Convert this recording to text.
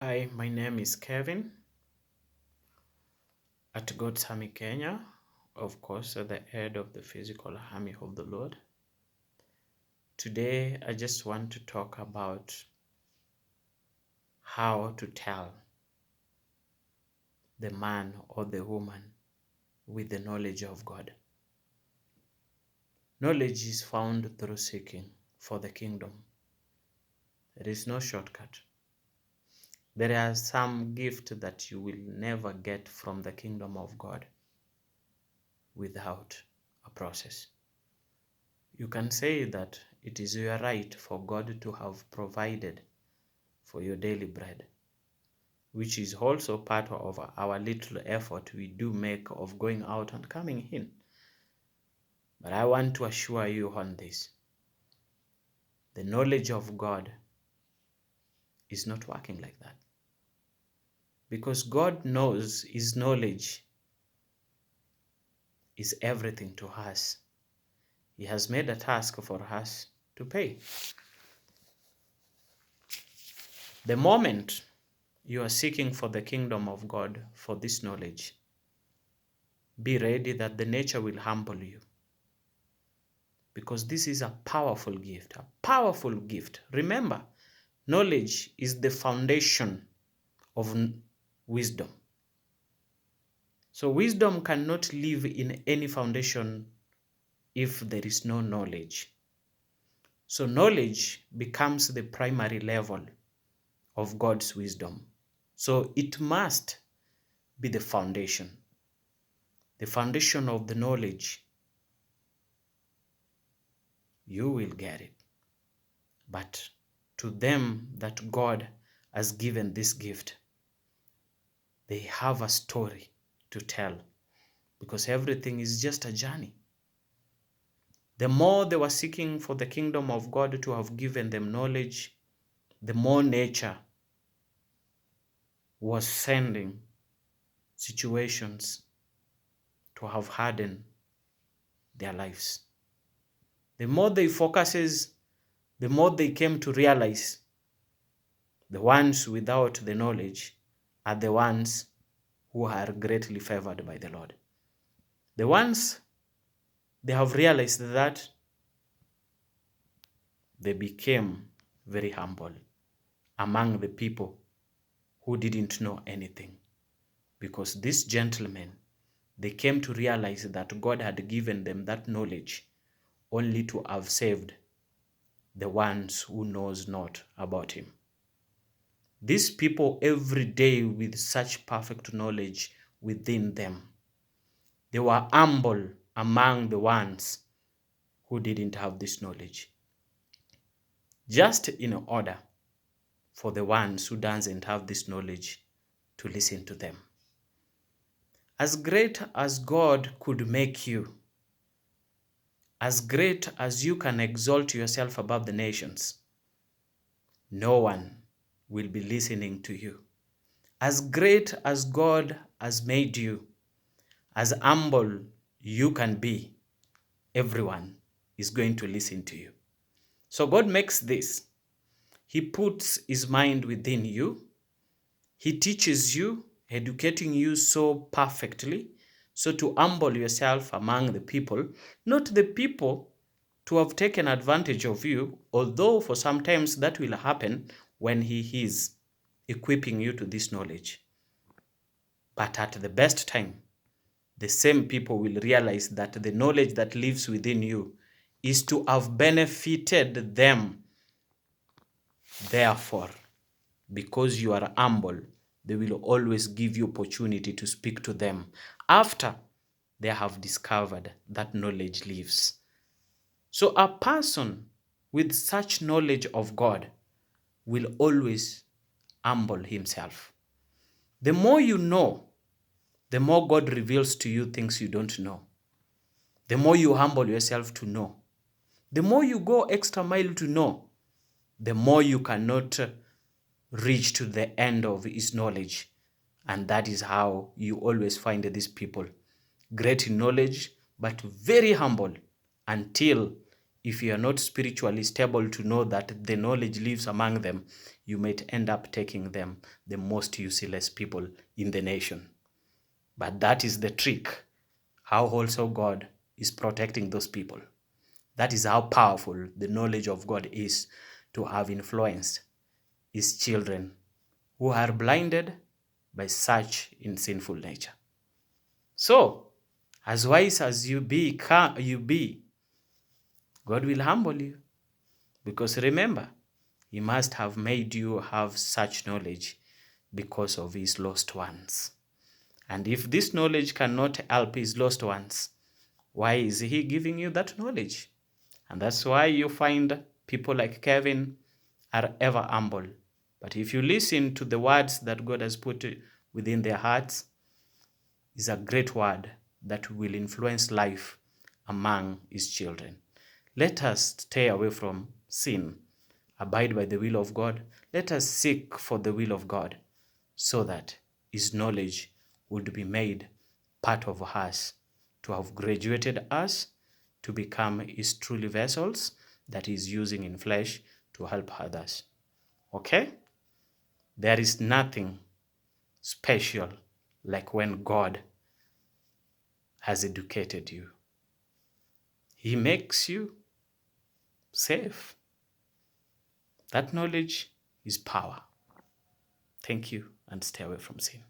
Hi, my name is Kevin at God's Army Kenya, of course, at the head of the physical army of the Lord. Today, I just want to talk about how to tell the man or the woman with the knowledge of God. Knowledge is found through seeking for the kingdom. There is no shortcut. There are some gifts that you will never get from the kingdom of God without a process. You can say that it is your right for God to have provided for your daily bread, which is also part of our little effort we do make of going out and coming in. But I want to assure you on this. The knowledge of God is not working like that. Because God knows His knowledge is everything to us. He has made a task for us to pay. The moment you are seeking for the kingdom of God for this knowledge, be ready that the nature will humble you. Because this is a powerful gift, a powerful gift. Remember, knowledge is the foundation of wisdom. So wisdom cannot live in any foundation if there is no knowledge. So knowledge becomes the primary level of God's wisdom. So it must be the foundation of the knowledge. You will get it. But to them that God has given this gift, they have a story to tell, because everything is just a journey. The more they were seeking for the kingdom of God to have given them knowledge, the more nature was sending situations to have hardened their lives. The more they focuses, the more they came to realize the ones without the knowledge are the ones who are greatly favored by the Lord. The ones they have realized that, they became very humble among the people who didn't know anything. Because these gentlemen, they came to realize that God had given them that knowledge only to have saved the ones who knows not about Him. These people every day with such perfect knowledge within them, they were humble among the ones who didn't have this knowledge. Just in order for the ones who doesn't have this knowledge to listen to them. As great as God could make you, as great as you can exalt yourself above the nations, no one will be listening to you. As great as God has made you, as humble you can be, everyone is going to listen to you. So God makes this. He puts His mind within you. He teaches you, educating you so perfectly, so to humble yourself among the people, not the people to have taken advantage of you, although for sometimes that will happen when He is equipping you to this knowledge. But at the best time, the same people will realize that the knowledge that lives within you is to have benefited them. Therefore, because you are humble, they will always give you opportunity to speak to them after they have discovered that knowledge lives. So a person with such knowledge of God will always humble himself. The more you know, the more God reveals to you things you don't know. The more you humble yourself to know. The more you go extra mile to know, the more you cannot reach to the end of His knowledge. And that is how you always find these people. Great in knowledge, but very humble until if you are not spiritually stable to know that the knowledge lives among them, you might end up taking them the most useless people in the nation. But that is the trick, how also God is protecting those people. That is how powerful the knowledge of God is to have influenced his children who are blinded by such in sinful nature. So, as wise as you be, God will humble you. Because remember, he must have made you have such knowledge because of his lost ones. And if this knowledge cannot help his lost ones, why is he giving you that knowledge? And that's why you find people like Kevin are ever humble. But if you listen to the words that God has put within their hearts, is a great word that will influence life among his children. Let us stay away from sin, abide by the will of God. Let us seek for the will of God so that his knowledge would be made part of us, to have graduated us to become his truly vessels that he is using in flesh to help others. Okay? There is nothing special like when God has educated you. He makes you safe. That knowledge is power. Thank you, and stay away from sin.